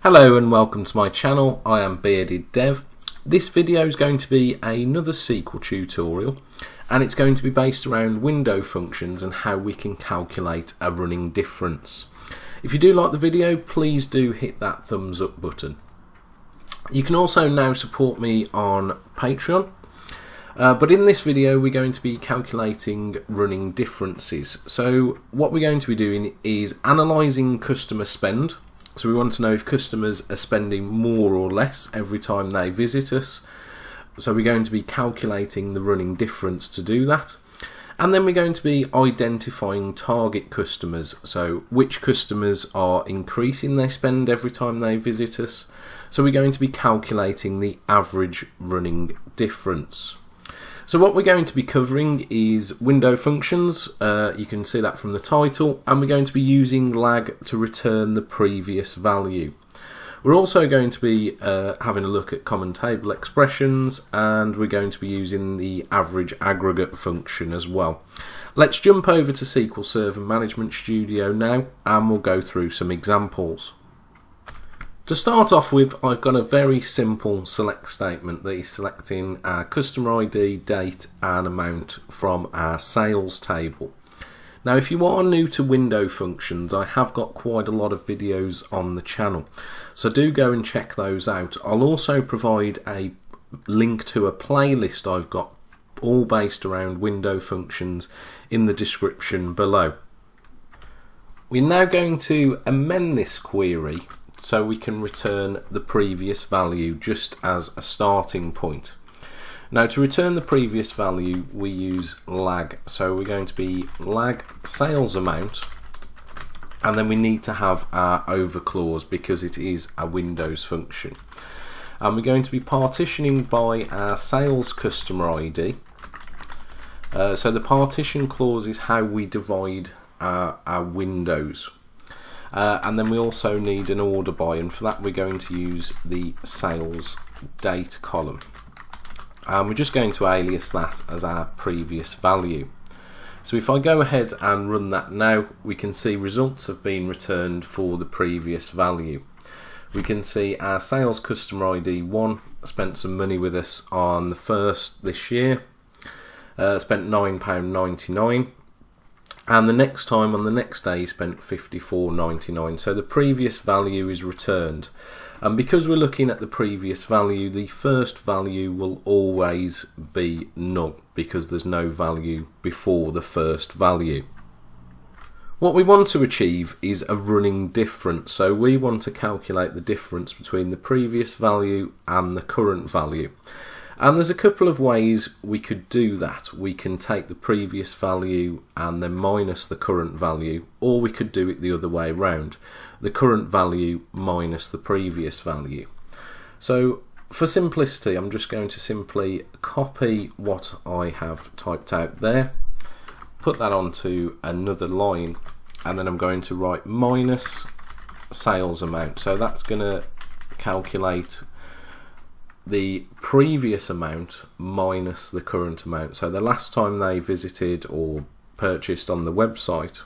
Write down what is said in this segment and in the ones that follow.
Hello and welcome to my channel. I am BeardedDev. This video is going to be another SQL tutorial, and it's going to be based around window functions and how we can calculate a running difference. If you do like the video, please do hit that thumbs up button. You can also now support me on Patreon, but in this video we're going to be calculating running differences. So what we're going to be doing is analysing customer spend. So we want to know if customers are spending more or less every time they visit us. So we're going to be calculating the running difference to do that. And then we're going to be identifying target customers. So which customers are increasing their spend every time they visit us. So we're going to be calculating the average running difference. So what we're going to be covering is window functions. You can see that from the title, and we're going to be using lag to return the previous value. We're also going to be having a look at common table expressions, and we're going to be using the average aggregate function as well. Let's jump over to SQL Server Management Studio now, and we'll go through some examples. To start off with, I've got a very simple select statement that is selecting our customer ID, date and amount from our sales table. Now if you are new to window functions, I have got quite a lot of videos on the channel, so do go and check those out. I'll also provide a link to a playlist I've got all based around window functions in the description below. We're now going to amend this query so we can return the previous value just as a starting point. Now to return the previous value we use lag, so we're going to be lag sales amount, and then we need to have our over clause because it is a Windows function, and we're going to be partitioning by our sales customer ID. So the partition clause is how we divide our windows. And then we also need an order by, and for that we're going to use the sales date column. And we're just going to alias that as our previous value. So if I go ahead and run that now, we can see results have been returned for the previous value. We can see our sales customer ID 1 spent some money with us on the 1st this year, spent £9.99. And the next time on the next day he spent £54.99. So the previous value is returned. And because we're looking at the previous value, the first value will always be null because there's no value before the first value. What we want to achieve is a running difference. So we want to calculate the difference between the previous value and the current value. And there's a couple of ways we could do that. We can take the previous value and then minus the current value, or we could do it the other way around, the current value minus the previous value. So for simplicity, I'm just going to simply copy what I have typed out there, put that onto another line, and then I'm going to write minus sales amount. So that's going to calculate the previous amount minus the current amount, so the last time they visited or purchased on the website,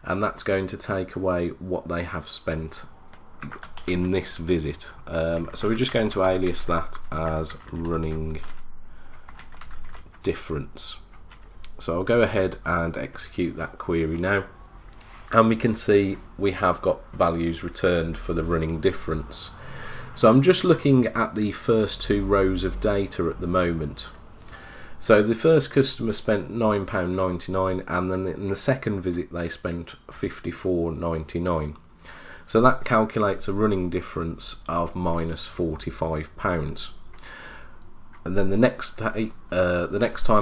and that's going to take away what they have spent in this visit. So we're just going to alias that as running difference. So I'll go ahead and execute that query now, and we can see we have got values returned for the running difference. So I'm just looking at the first two rows of data at the moment. So the first customer spent £9.99, and then in the second visit they spent £54.99. So that calculates a running difference of minus £45. And then the next time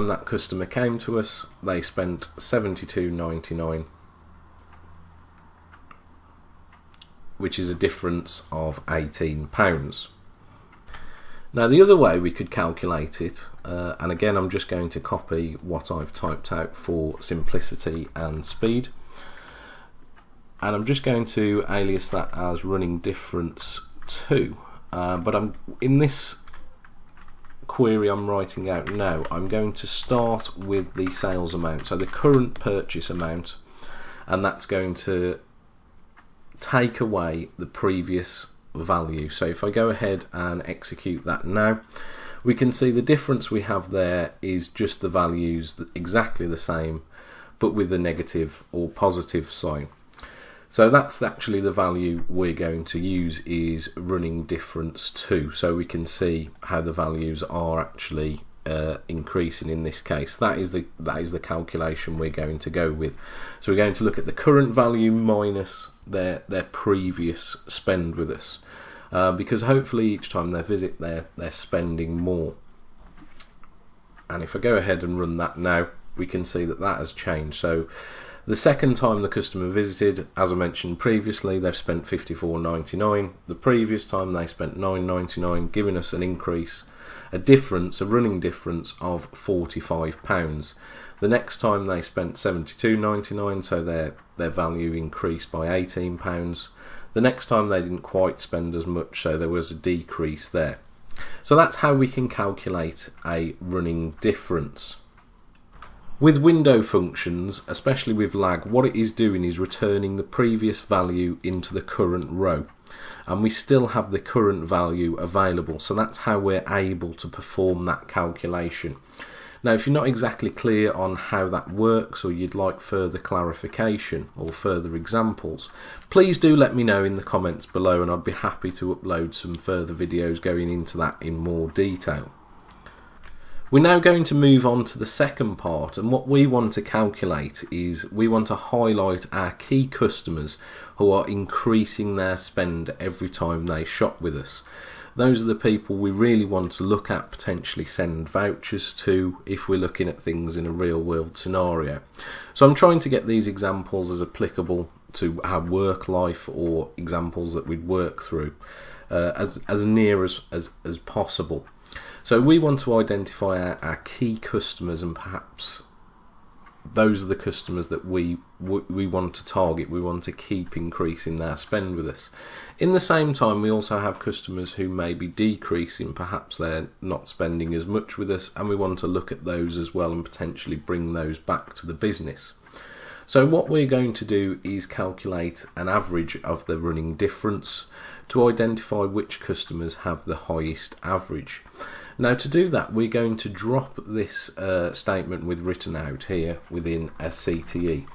that customer came to us, they spent £72.99. which is a difference of £18. Now the other way we could calculate it, and again I'm just going to copy what I've typed out for simplicity and speed, and I'm just going to alias that as running difference 2, but in this query I'm writing out now, I'm going to start with the sales amount, so the current purchase amount, and that's going to take away the previous value. So if I go ahead and execute that now, we can see the difference we have there is just the values exactly the same, but with a negative or positive sign. So that's actually the value we're going to use, is RunningDifference 2. So we can see how the values are actually increasing in this case. That is the calculation we're going to go with. So we're going to look at the current value minus their previous spend with us, because hopefully each time they visit they're spending more. And if I go ahead and run that now, we can see that has changed. So the second time the customer visited, as I mentioned previously, they've spent $54.99. The previous time they spent $9.99, giving us an increase, a running difference of £45. The next time they spent $72.99, so their value increased by £18. The next time they didn't quite spend as much, so there was a decrease there. So that's how we can calculate a running difference. With window functions, especially with lag, what it is doing is returning the previous value into the current row, and we still have the current value available. So that's how we're able to perform that calculation. Now, if you're not exactly clear on how that works, or you'd like further clarification or further examples, please do let me know in the comments below, and I'd be happy to upload some further videos going into that in more detail. We're now going to move on to the second part, and what we want to calculate is we want to highlight our key customers who are increasing their spend every time they shop with us. Those are the people we really want to look at, potentially send vouchers to if we're looking at things in a real world scenario. So I'm trying to get these examples as applicable to our work life, or examples that we'd work through, as near as possible. So we want to identify our key customers, and perhaps those are the customers that we want to target. We want to keep increasing their spend with us. In the same time, we also have customers who may be decreasing, perhaps they're not spending as much with us, and we want to look at those as well and potentially bring those back to the business. So what we're going to do is calculate an average of the running difference to identify which customers have the highest average. Now, to do that, we're going to drop this statement with written out here within a CTE.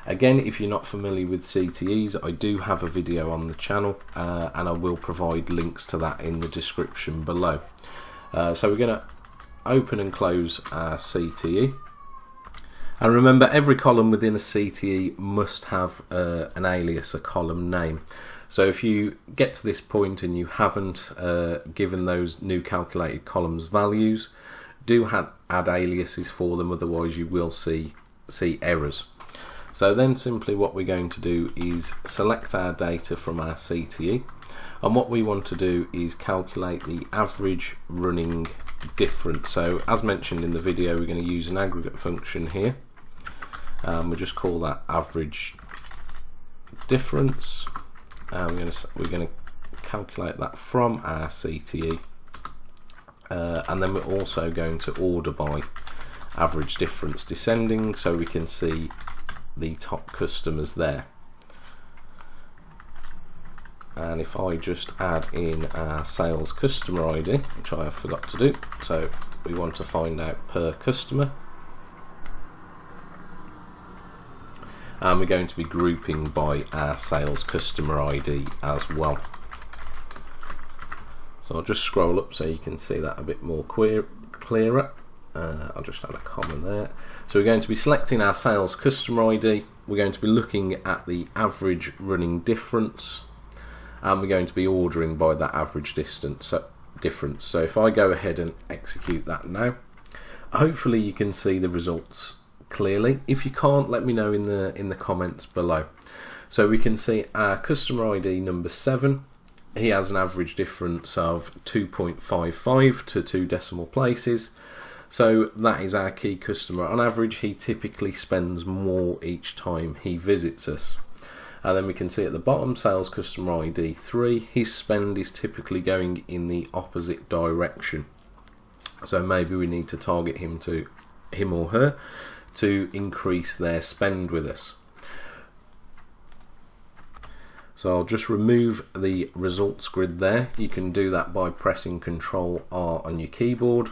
Again, if you're not familiar with CTEs, I do have a video on the channel, and I will provide links to that in the description below. So we're going to open and close our CTE. And remember, every column within a CTE must have an alias, a column name. So if you get to this point and you haven't given those new calculated columns values, do add aliases for them, otherwise you will see errors. So then simply what we're going to do is select our data from our CTE, and what we want to do is calculate the average running difference. So as mentioned in the video, we're going to use an aggregate function here. We'll just call that average difference. We're going to calculate that from our CTE, and then we're also going to order by average difference descending, so we can see the top customers there. And if I just add in our sales customer ID, which I forgot to do, so we want to find out per customer, and we're going to be grouping by our sales customer ID as well. So I'll just scroll up so you can see that a bit more clearer. I'll just add a comma there. So we're going to be selecting our sales customer ID, we're going to be looking at the average running difference, and we're going to be ordering by that average difference. So if I go ahead and execute that now, hopefully you can see the results clearly. If you can't, let me know in the comments below. So we can see our customer ID number 7, he has an average difference of 2.55 to 2 decimal places. So that is our key customer. On average, he typically spends more each time he visits us. And then we can see at the bottom, sales customer ID 3, his spend is typically going in the opposite direction. So maybe we need to target him or her to increase their spend with us. So I'll just remove the results grid there. You can do that by pressing Ctrl R on your keyboard,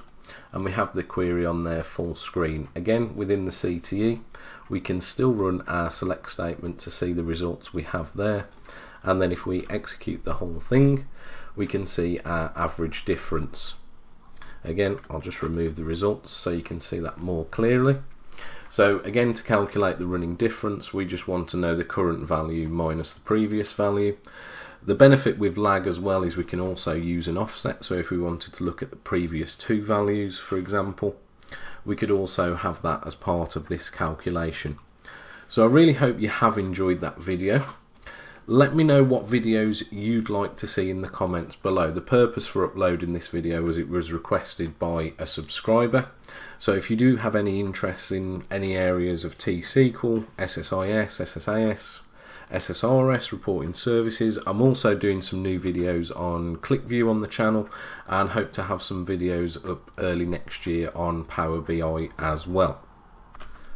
and we have the query on there full screen. Again, within the CTE, we can still run our select statement to see the results we have there, and then if we execute the whole thing, we can see our average difference. Again, I'll just remove the results so you can see that more clearly. So again, to calculate the running difference, we just want to know the current value minus the previous value. The benefit with lag as well is we can also use an offset. So if we wanted to look at the previous two values, for example, we could also have that as part of this calculation. So I really hope you have enjoyed that video. Let me know what videos you'd like to see in the comments below. The purpose for uploading this video was it was requested by a subscriber. So if you do have any interest in any areas of T-SQL, SSIS, SSAS, SSRS, reporting services, I'm also doing some new videos on ClickView on the channel, and hope to have some videos up early next year on Power BI as well.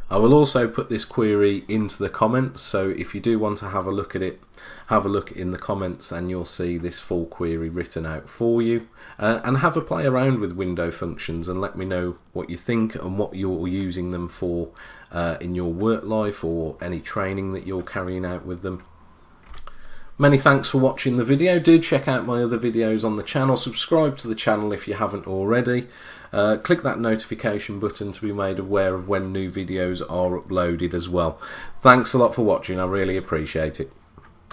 I will also put this query into the comments, so if you do want to have a look at it, have a look in the comments and you'll see this full query written out for you. And have a play around with window functions and let me know what you think and what you're using them for in your work life or any training that you're carrying out with them. Many thanks for watching the video. Do check out my other videos on the channel. Subscribe to the channel if you haven't already. Click that notification button to be made aware of when new videos are uploaded as well. Thanks a lot for watching. I really appreciate it.